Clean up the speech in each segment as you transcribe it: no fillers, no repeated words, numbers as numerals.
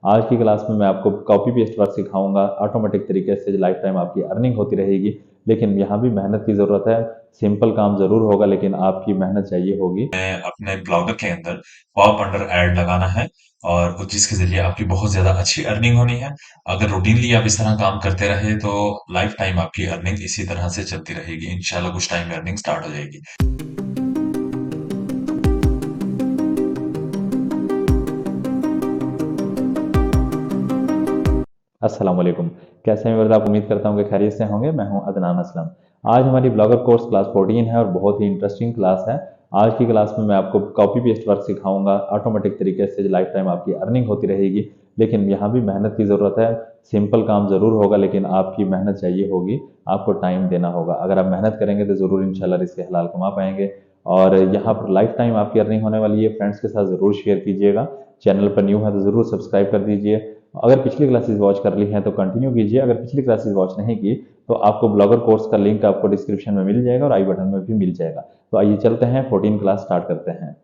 आज की क्लास में मैं आपको कॉपी पेस्ट वर्क सिखाऊंगा। ऑटोमेटिक तरीके से लाइफ टाइम आपकी अर्निंग होती रहेगी, लेकिन यहाँ भी मेहनत की ज़रूरत है। सिंपल काम ज़रूर होगा, लेकिन आपकी मेहनत चाहिए होगी। अपने ब्लॉगर के अंदर पॉप अंडर ऐड लगाना है और जिसके जरिए आपकी बहुत ज्यादा अच्छी अर्निंग होनी है। अगर रूटीनली आप इस तरह काम करते रहे तो लाइफ टाइम आपकी अर्निंग इसी तरह से चलती रहेगी। इंशाल्लाह कुछ टाइम में अर्निंग स्टार्ट हो जाएगी। अस्सलाम वालेकुम। कैसे हैं मेरे? आप उम्मीद करता हूँ कि खैरियत से होंगे। मैं हूँ अदनान असलम। आज हमारी ब्लॉगर कोर्स क्लास 14 है और बहुत ही इंटरेस्टिंग क्लास है। आज की क्लास में मैं आपको कॉपी पेस्ट वर्क सिखाऊंगा। ऑटोमेटिक तरीके से लाइफ टाइम आपकी अर्निंग होती रहेगी, लेकिन यहाँ भी मेहनत की ज़रूरत है। सिंपल काम ज़रूर होगा, लेकिन आपकी मेहनत चाहिए होगी। आपको टाइम देना होगा। अगर आप मेहनत करेंगे तो ज़रूर इंशाल्लाह रिज़्क़ हलाल कमा पाएंगे। और यहाँ पर लाइफ टाइम आपकी अर्निंग होने वाली है। फ्रेंड्स के साथ ज़रूर शेयर कीजिएगा। चैनल पर न्यू है तो ज़रूर सब्सक्राइब कर दीजिए। अगर पिछली क्लासेस वॉच कर ली हैं तो कंटिन्यू कीजिए। अगर पिछली क्लासेस वॉच नहीं की तो आपको ब्लॉगर कोर्स का लिंक आपको डिस्क्रिप्शन में मिल जाएगा और आई बटन में भी मिल जाएगा। तो आइए चलते हैं, 14 क्लास स्टार्ट करते हैं।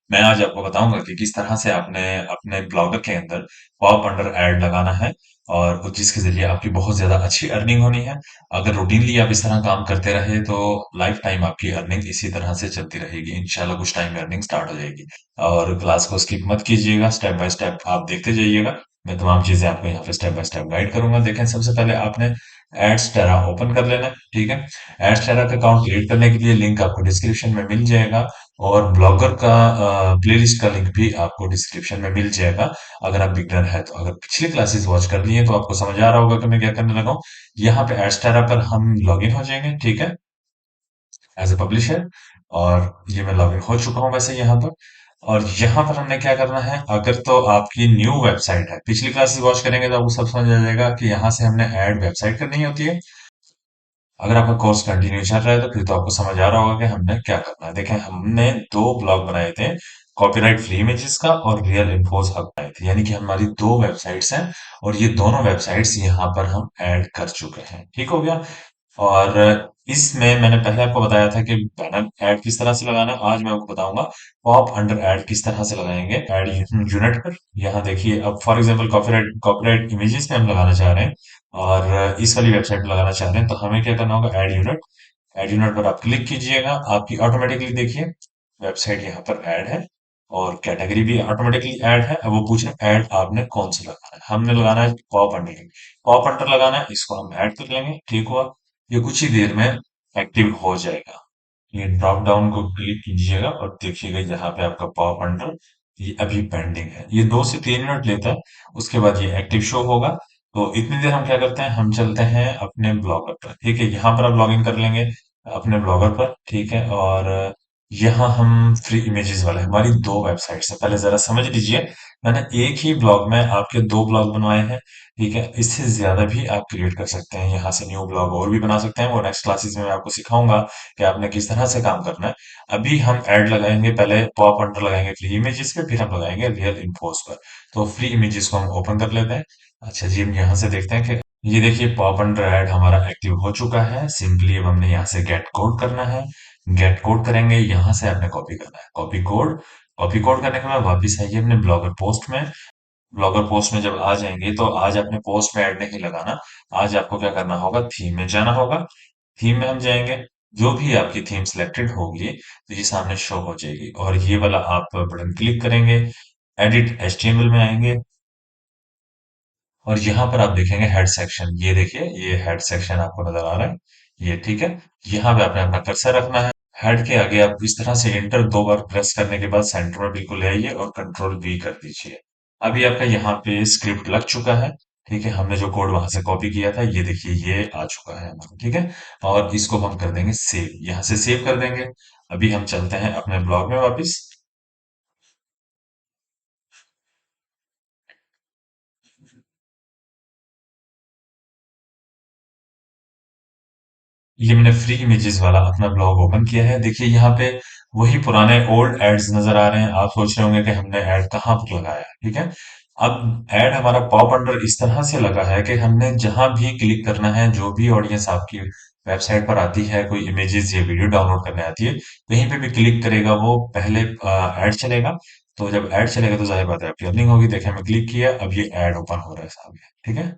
मैं आज आपको बताऊंगा कि किस तरह से आपने अपने ब्लॉगर के अंदर पॉप अंडर ऐड लगाना है और जिसके जरिए आपकी बहुत ज्यादा अच्छी अर्निंग होनी है। अगर रूटीनली आप इस तरह काम करते रहे तो लाइफ टाइम आपकी अर्निंग इसी तरह से चलती रहेगी। इंशाल्लाह कुछ टाइम में अर्निंग स्टार्ट हो जाएगी। और क्लास को स्किप मत कीजिएगा, स्टेप बाय स्टेप आप देखते जाइएगा। मैं तमाम चीजें आपको यहाँ पे स्टेप बाय स्टेप गाइड करूंगा। देखें, सबसे पहले आपने एड्स टेरा ओपन कर लेना है। ठीक है, एड्स टेरा का अकाउंट क्रिएट करने के लिए लिंक आपको डिस्क्रिप्शन में मिल जाएगा और ब्लॉगर का प्लेलिस्ट का लिंक भी आपको डिस्क्रिप्शन में मिल जाएगा। अगर आप बिगनर है तो, अगर पिछली क्लासेस वॉच कर लिए तो आपको समझ आ रहा होगा कि मैं क्या करने लगा हूँ। यहाँ पे एस्टेरा पर हम लॉगिन हो जाएंगे। ठीक है, एज ए पब्लिशर। और ये मैं लॉगिन हो चुका हूँ वैसे यहाँ पर। और यहाँ पर हमने क्या करना है, अगर तो आपकी न्यू वेबसाइट है, पिछली क्लासेस वॉच करेंगे तो आपको सब समझ आ जाएगा कि यहाँ से हमने ऐड वेबसाइट करनी होती है। अगर आपका कोर्स कंटिन्यू चल रहा है तो फिर तो आपको समझ आ रहा होगा कि हमने क्या करना है। देखें, हमने दो ब्लॉग बनाए थे, कॉपीराइट फ्री इमेजेस का और रियल इन्फोस हब बनाए थे, यानी कि हमारी दो वेबसाइट्स हैं और ये दोनों वेबसाइट्स यहाँ पर हम ऐड कर चुके हैं। ठीक हो गया। और इसमें मैंने पहले आपको बताया था कि बैनर ऐड किस तरह से लगाना है। आज मैं आपको बताऊंगा पॉप अंडर ऐड किस तरह से लगाएंगे ऐड यूनिट पर। यहाँ देखिए, अब for example copyright copyright images में हम लगाना चाह रहे हैं और इस वाली वेबसाइट पे लगाना चाह रहे हैं, तो हमें क्या करना होगा, ऐड यूनिट। ऐड यूनिट पर आप क्लिक कीजिएगा, आपकी ऑटोमेटिकली देखिए वेबसाइट यहाँ पर ऐड है और कैटेगरी भी ऑटोमेटिकली ऐड है। अब वो पूछ रहे हैं ऐड आपने कौन सा लगाना है, हमने लगाना है पॉप अंडर। पॉप अंडर लगाना है, इसको हम ऐड कर लेंगे। ठीक हुआ, ये कुछ ही देर में एक्टिव हो जाएगा। ये ड्रॉप डाउन को क्लिक कीजिएगा और देखिएगा यहाँ पे आपका पॉप अंडर ये अभी पेंडिंग है। ये 2 से 3 मिनट लेता है, उसके बाद ये एक्टिव शो होगा। तो इतनी देर हम क्या करते हैं, हम चलते हैं अपने ब्लॉगर पर। ठीक है, यहाँ पर आप लॉग इन कर लेंगे अपने ब्लॉगर पर। ठीक है, और यहाँ हम फ्री इमेजेस वाले, हमारी दो वेबसाइट्स है, पहले जरा समझ लीजिए। मैंने एक ही ब्लॉग में आपके दो ब्लॉग बनवाए हैं। ठीक है, इससे ज्यादा भी आप क्रिएट कर सकते हैं, यहाँ से न्यू ब्लॉग और भी बना सकते हैं। वो नेक्स्ट क्लासेस में मैं आपको सिखाऊंगा कि आपने किस तरह से काम करना है। अभी हम ऐड लगाएंगे, पहले पॉप अंडर लगाएंगे फ्री इमेजेस पे, फिर हम लगाएंगे रियल इन्फोस पर। तो फ्री इमेजेस को हम ओपन कर लेते हैं। अच्छा जी, हम यहाँ से देखते हैं कि ये देखिए पॉप अंडर ऐड हमारा एक्टिव हो चुका है। सिंपली अब हमने यहाँ से गेट कोड करना है। गेट कोड करेंगे, यहाँ से आपने कॉपी करना है, कॉपी कोड। कॉपी कोड करने के बाद वापिस आइए अपने ब्लॉगर पोस्ट में। ब्लॉगर पोस्ट में जब आ जाएंगे तो आज अपने पोस्ट में ऐड नहीं लगाना। आज आपको क्या करना होगा, थीम में जाना होगा। थीम में हम जाएंगे, जो भी आपकी थीम सिलेक्टेड होगी तो ये सामने शो हो जाएगी और ये वाला आप बटन क्लिक करेंगे। एडिट एचटीएमएल में आएंगे और यहाँ पर आप देखेंगे हेड सेक्शन। ये देखिए, ये हेड सेक्शन आपको नजर आ रहा है, ये ठीक है। यहाँ पे आपने अपना कर्सर रखना है। हेड के आगे आप इस तरह से एंटर 2 बार प्रेस करने के बाद सेंटर में बिल्कुल ले आइए और कंट्रोल वी कर दीजिए। अभी आपका यहाँ पे स्क्रिप्ट लग चुका है। ठीक है, हमने जो कोड वहां से कॉपी किया था, ये देखिए ये आ चुका है हमारा। ठीक है, और इसको हम कर देंगे सेव, यहाँ से सेव कर देंगे। अभी हम चलते हैं अपने ब्लॉग में वापस। ये मैंने फ्री इमेजेस वाला अपना ब्लॉग ओपन किया है। देखिए यहाँ पे वही पुराने ओल्ड एड्स नजर आ रहे हैं। आप सोच रहे होंगे कि हमने ऐड कहाँ पर लगाया है। ठीक है, अब ऐड हमारा पॉप अंडर इस तरह से लगा है कि हमने जहां भी क्लिक करना है, जो भी ऑडियंस आपकी वेबसाइट पर आती है, कोई इमेजेस या वीडियो डाउनलोड करने आती है, कहीं पे भी क्लिक करेगा वो पहले ऐड चलेगा। तो जब ऐड चलेगा तो जाहिर बात है आपकी अर्निंग होगी। देखिए मैं क्लिक किया, अब ये ऐड ओपन हो रहा है सामने, ठीक है।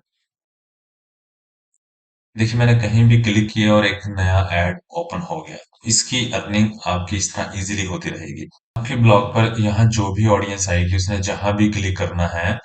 देखिए मैंने कहीं भी क्लिक किया और एक नया ऐड ओपन हो गया। इसकी अर्निंग आपकी इस तरह इजीली होती रहेगी। आपके ब्लॉग पर यहाँ जो भी ऑडियंस आएगी उसने जहां भी क्लिक करना है,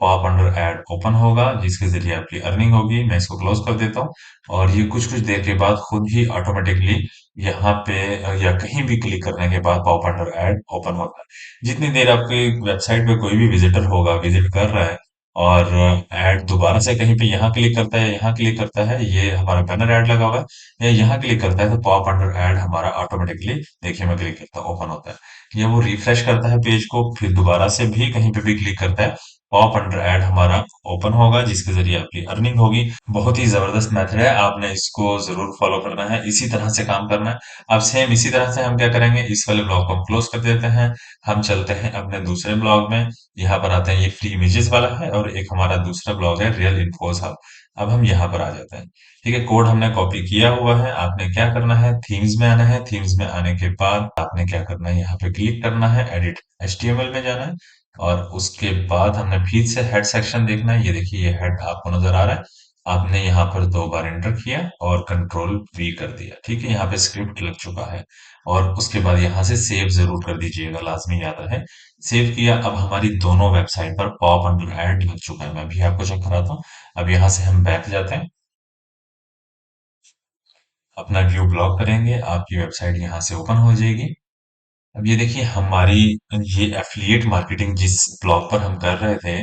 पॉप अंडर ऐड ओपन होगा, जिसके जरिए आपकी अर्निंग होगी। मैं इसको क्लोज कर देता हूँ और ये कुछ कुछ देर के बाद खुद ही ऑटोमेटिकली यहाँ पे या कहीं भी क्लिक करने के बाद पॉप अंडर ऐड ओपन होगा। जितनी देर आपकी वेबसाइट पे कोई भी विजिटर होगा, विजिट कर रहा है और ऐड दोबारा से कहीं पे यहाँ क्लिक करता है, यहाँ क्लिक करता है, ये हमारा बैनर ऐड लगा हुआ है, या यहाँ क्लिक करता है तो पॉप अंडर ऐड हमारा ऑटोमेटिकली, देखिए मैं क्लिक करता हूँ ओपन होता है। या वो रिफ्रेश करता है पेज को, फिर दोबारा से भी कहीं पे भी क्लिक करता है, पॉप अंडर ऐड हमारा ओपन होगा, जिसके जरिए आपकी अर्निंग होगी। बहुत ही जबरदस्त मेथड है, आपने इसको जरूर फॉलो करना है, इसी तरह से काम करना है। अब सेम इसी तरह से हम क्या करेंगे, इस वाले ब्लॉग को हम क्लोज कर देते हैं। हम चलते हैं अपने दूसरे ब्लॉग में। यहाँ पर आते हैं, ये फ्री इमेजेस वाला है और एक हमारा दूसरा ब्लॉग है रियल इन्फोस हब। अब हम यहाँ पर आ जाते हैं। ठीक है, कोड हमने कॉपी किया हुआ है। आपने क्या करना है, थीम्स में आना है। थीम्स में आने के बाद आपने क्या करना है, यहाँ पे क्लिक करना है, एडिट एचटीएमएल में जाना है और उसके बाद हमने फिर से हेड सेक्शन देखना है। ये देखिए ये हेड आपको नजर आ रहा है। आपने यहाँ पर 2 बार एंटर किया और कंट्रोल वी कर दिया। ठीक है, यहाँ पे स्क्रिप्ट लग चुका है और उसके बाद यहाँ से सेव जरूर कर दीजिएगा, लाजमी याद रहे। सेव किया, अब हमारी दोनों वेबसाइट पर पॉप अंडर ऐड लग चुका है। मैं भी आपको चेक कराता हूँ। अब यहाँ से हम बैक जाते हैं, अपना व्यू ब्लॉक करेंगे, आपकी वेबसाइट यहाँ से ओपन हो जाएगी। अब ये देखिए हमारी ये एफिलिएट मार्केटिंग जिस ब्लॉग पर हम कर रहे थे,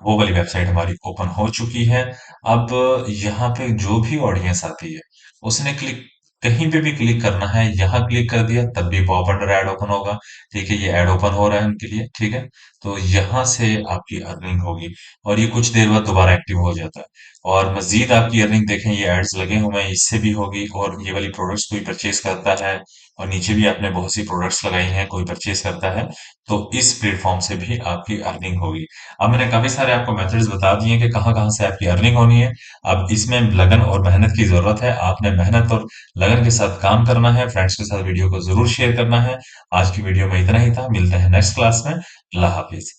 वो वाली वेबसाइट हमारी ओपन हो चुकी है। अब यहाँ पे जो भी ऑडियंस आती है उसने क्लिक, कहीं पे भी क्लिक करना है, यहाँ क्लिक कर दिया तब भी पॉप अंडर ऐड ओपन होगा। ठीक है, ये ऐड ओपन हो रहा है उनके लिए। ठीक है, तो यहाँ से आपकी अर्निंग होगी और ये कुछ देर बाद दोबारा एक्टिव हो जाता है। और मजीद आपकी अर्निंग देखें, ये एड्स लगे हुए हैं, इससे भी होगी। और ये वाली प्रोडक्ट्स कोई परचेज करता है और नीचे भी आपने बहुत सी प्रोडक्ट्स लगाई हैं, कोई परचेज करता है तो इस प्लेटफॉर्म से भी आपकी अर्निंग होगी। अब मैंने काफी सारे आपको मेथड्स बता दिए कि कहाँ कहाँ से आपकी अर्निंग होनी है। अब इसमें लगन और मेहनत की जरूरत है। आपने मेहनत और लगन के साथ काम करना है। फ्रेंड्स के साथ वीडियो को जरूर शेयर करना है। आज की वीडियो में इतना ही था, मिलते हैं नेक्स्ट क्लास में। अल्लाह हाफिज।